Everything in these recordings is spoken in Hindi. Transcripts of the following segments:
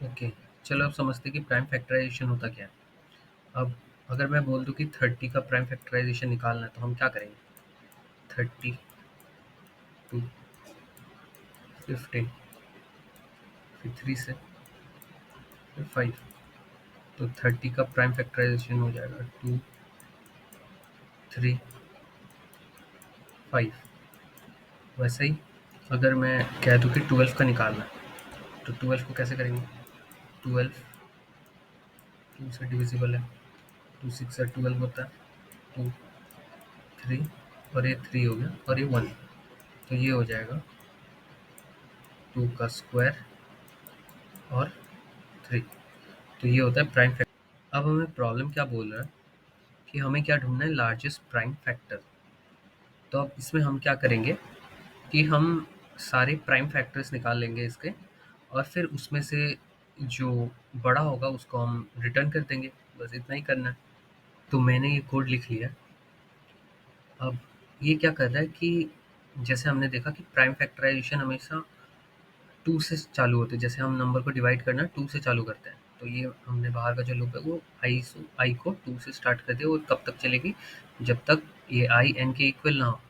ओके, चलो अब समझते हैं कि प्राइम फैक्टराइजेशन होता क्या है। अब अगर मैं बोल दूं कि 30 का प्राइम फैक्टराइजेशन निकालना है तो हम क्या करेंगे? 30 टू 15, फिर 3 से, फिर 5। तो 30 का प्राइम फैक्टराइजेशन हो जाएगा 2, 3, 5। वैसे ही अगर मैं कह दूं कि 12 का निकालना है तो 12 को कैसे करेंगे? 12 2 से डिविजिबल है, 2 6 से 12 होता है, 2, 3, और ये 3 हो गया और ये 1। तो ये हो जाएगा 2 का स्क्वायर और 3। तो ये होता है प्राइम फैक्टर। अब हमें प्रॉब्लम क्या बोल रहा है कि हमें क्या ढूंढना है? Largest prime factor. तो अब इसमें हम क्या करेंगे कि हम सारे प्राइम फैक्टर्स निकाल लेंगे इसके, और फिर उसमें से जो बड़ा होगा उसको हम रिटर्न कर देंगे। बस इतना ही करना है। तो मैंने ये कोड लिख लिया। अब ये क्या कर रहा है कि जैसे हमने देखा कि प्राइम फैक्टराइजेशन हमेशा 2 से चालू होते हैं। जैसे हम नंबर को डिवाइड करना 2 से चालू करते हैं, तो ये हमने बाहर का जो लूप है वो आई को 2 से स्टार्ट कर दिया। वो कब तक चलेगी? जब तक ये आई एन के इक्वल ना हो।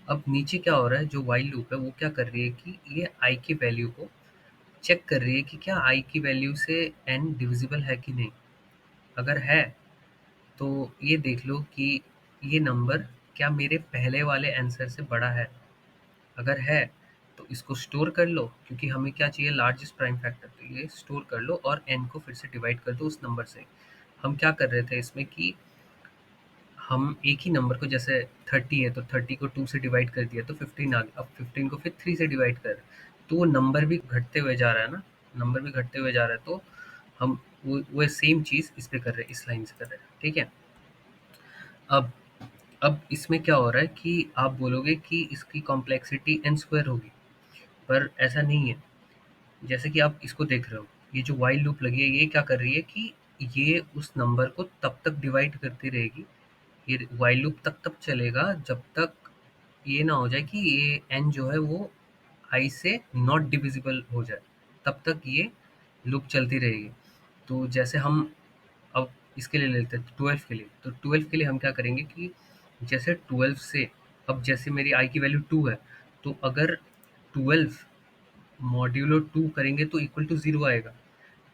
अब नीचे क्या हो रहा है, जो वाइल लूप है वो क्या कर रही है कि ये आई की वैल्यू को चेक कर रही है कि क्या आई की वैल्यू से एन डिविजिबल है कि नहीं। अगर है तो ये देख लो कि ये नंबर क्या मेरे पहले वाले आंसर से बड़ा है। अगर है तो इसको स्टोर कर लो, क्योंकि हमें क्या चाहिए? Largest prime factor. तो ये स्टोर कर लो और एन को फिर से डिवाइड कर दो उस नंबर से। हम क्या कर रहे थे इसमें कि हम एक ही नंबर को, जैसे 30 है तो 30 को 2 से डिवाइड कर दिया तो 15 आ गया। अब 15 को फिर 3 से डिवाइड कर, तो वो नंबर भी घटते हुए जा रहा है ना, नंबर भी घटते हुए जा रहा है। तो हम वो सेम चीज़ इस पे कर रहे हैं, इस लाइन से कर रहे हैं। ठीक है। अब अब इसमें क्या हो रहा है कि आप बोलोगे कि इसकी कॉम्प्लेक्सिटी एन स्क्वायर होगी, पर ऐसा नहीं है। जैसे कि आप इसको देख रहे हो, ये जो वाइल लूप लगी है ये क्या कर रही है कि ये उस नंबर को तब तक डिवाइड करती रहेगी। ये वाइल लूप तब चलेगा जब तक ये ना हो जाए कि ये एन जो है वो आई से नॉट डिविजिबल हो जाए। तब तक ये लूप चलती रहेगी। तो जैसे हम अब इसके लिए लेते हैं 12 के लिए, तो 12 के लिए हम क्या करेंगे कि जैसे 12 से, अब जैसे मेरी आई की वैल्यू 2 है, तो अगर 12 मॉड्यूलो 2 करेंगे तो इक्वल टू 0 आएगा।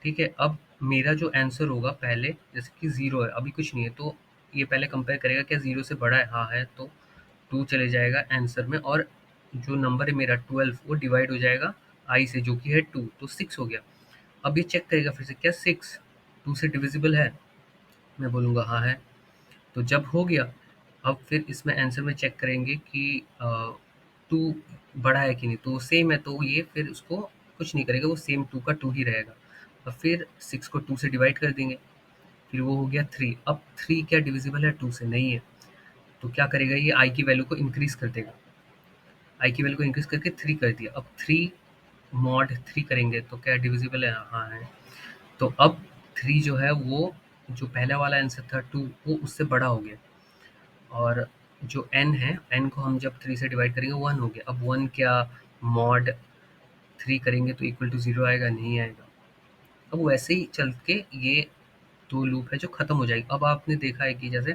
ठीक है। अब मेरा जो आंसर होगा पहले, जैसे कि 0 है, अभी कुछ नहीं है, तो ये पहले कंपेयर करेगा क्या 0 से बड़ा है? हाँ है, तो 2 चले जाएगा आंसर में, और जो नंबर है मेरा 12 वो डिवाइड हो जाएगा आई से, जो कि है 2, तो 6 हो गया। अब ये चेक करेगा फिर से क्या 6 2 से डिविजिबल है? मैं बोलूँगा हाँ है। तो जब हो गया, अब फिर इसमें आंसर में चेक करेंगे कि 2 बड़ा है कि नहीं, तो सेम है, तो ये फिर उसको कुछ नहीं करेगा, वो सेम 2 का 2 ही रहेगा। और फिर 6 को 2 से डिवाइड कर देंगे, फिर वो हो गया 3। अब 3 क्या डिविजिबल है 2 से? नहीं है। तो क्या करेगा, ये आई की वैल्यू को इंक्रीज कर देगा। आई की वैल्यू को इंक्रीज करके 3 कर दिया। अब 3 मॉड 3 करेंगे तो क्या डिविजिबल है? हाँ है। तो अब 3 जो है वो, जो पहले वाला आंसर था 2, वो उससे बड़ा हो गया। और जो n है, n को हम जब 3 से डिवाइड करेंगे 1 हो गया। अब 1 क्या मॉड 3 करेंगे तो इक्वल टू 0 आएगा? नहीं आएगा। अब वैसे ही चल के ये 2 लूप है जो खत्म हो जाएगी। अब आपने देखा है कि जैसे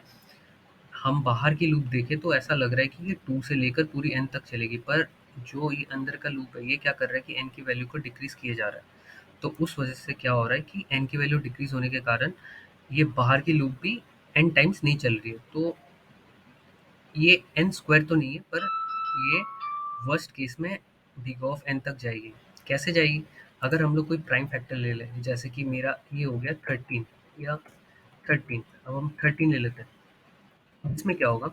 हम बाहर की लूप देखें तो ऐसा लग रहा है कि ये 2 से लेकर पूरी n तक चलेगी, पर जो ये अंदर का लूप है ये क्या कर रहा है कि n की वैल्यू को डिक्रीज किए जा रहा है। तो उस वजह से क्या हो रहा है कि n की वैल्यू डिक्रीज होने के कारण ये बाहर की लूप भी n टाइम्स नहीं चल रही है। तो ये एन स्क्वायर तो नहीं है, पर ये वर्स्ट केस में बिग ऑफ एन तक जाएगी। कैसे जाएगी? अगर हम लोग कोई प्राइम फैक्टर ले लें, जैसे कि मेरा ये हो गया 13 या 13, अब हम 13 ले लेते हैं। अब इसमें क्या होगा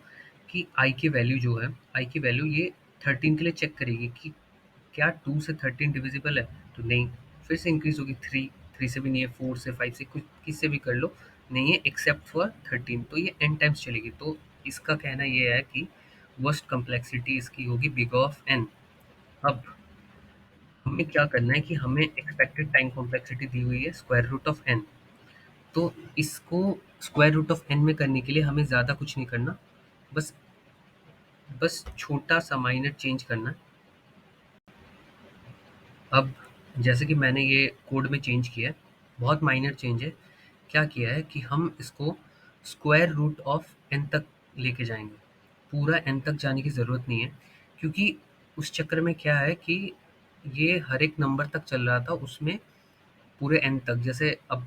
कि आई की वैल्यू जो है, आई की वैल्यू ये 13 के लिए चेक करेगी कि क्या 2 से 13 डिविजिबल है? तो नहीं। फिर से इंक्रीज होगी 3, 3 से भी नहीं है, 4 से, 5 से, कुछ किससे भी कर लो, नहीं है एक्सेप्ट फॉर 13। तो ये एन टाइम्स चलेगी। तो इसका कहना ये है कि वर्स्ट कम्प्लेक्सिटी इसकी होगी बिग ऑफ एन। अब हमें क्या करना है कि हमें एक्सपेक्टेड टाइम कॉम्प्लेक्सिटी दी हुई है स्क्वायर रूट ऑफ एन। तो इसको स्क्वायर रूट ऑफ एन में करने के लिए हमें ज़्यादा कुछ नहीं करना, बस बस छोटा सा माइनर चेंज करना है। अब जैसे कि मैंने ये कोड में चेंज किया है, बहुत माइनर चेंज है। क्या किया है कि हम इसको स्क्वायर रूट ऑफ एन तक लेके जाएंगे। पूरा एन तक जाने की ज़रूरत नहीं है, क्योंकि उस चक्कर में क्या है कि ये हर एक नंबर तक चल रहा था उसमें, पूरे एन तक। जैसे अब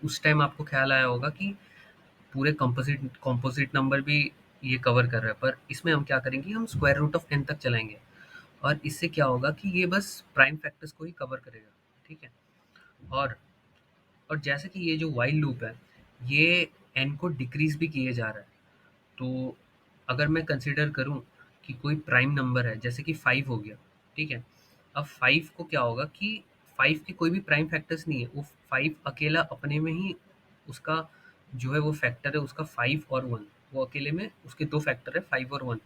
उस टाइम आपको ख्याल आया होगा कि पूरे कंपोजिट कंपोजिट नंबर भी ये कवर कर रहा है, पर इसमें हम क्या करेंगे, हम स्क्वायर रूट ऑफ एन तक चलाएंगे। और इससे क्या होगा कि ये बस प्राइम फैक्टर्स को ही कवर करेगा। ठीक है। और और जैसे कि ये जो वाइल लूप है, ये एन को डिक्रीज भी किए जा रहा है। तो अगर मैं कंसिडर करूं कि कोई प्राइम नंबर है, जैसे कि 5 हो गया। ठीक है। अब 5 को क्या होगा कि 5 के कोई भी प्राइम फैक्टर्स नहीं है, वो 5 अकेला अपने में ही उसका जो है वो फैक्टर है उसका 5 और 1। वो अकेले में उसके दो फैक्टर है, 5 और 1।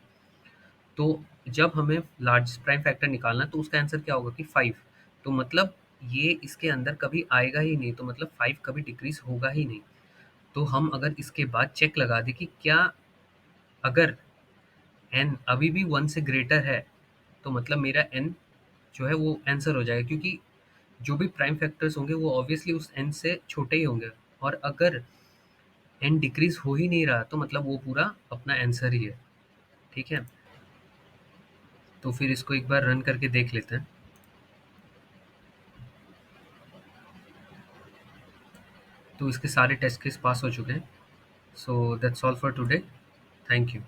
तो जब हमें लार्जेस्ट प्राइम फैक्टर निकालना है तो उसका आंसर क्या होगा कि 5। तो मतलब ये इसके अंदर कभी आएगा ही नहीं, तो मतलब 5 कभी डिक्रीज होगा ही नहीं। तो हम अगर इसके बाद चेक लगा दें कि क्या अगर एन अभी भी 1 से ग्रेटर है, तो मतलब मेरा एन जो है वो आंसर हो जाएगा, क्योंकि जो भी प्राइम फैक्टर्स होंगे वो ऑब्वियसली उस एन से छोटे ही होंगे। और अगर एन डिक्रीज हो ही नहीं रहा तो मतलब वो पूरा अपना आंसर ही है। ठीक है। तो फिर इसको एक बार रन करके देख लेते हैं। तो इसके सारे टेस्ट केस पास हो चुके हैं। So that's all for today. Thank you.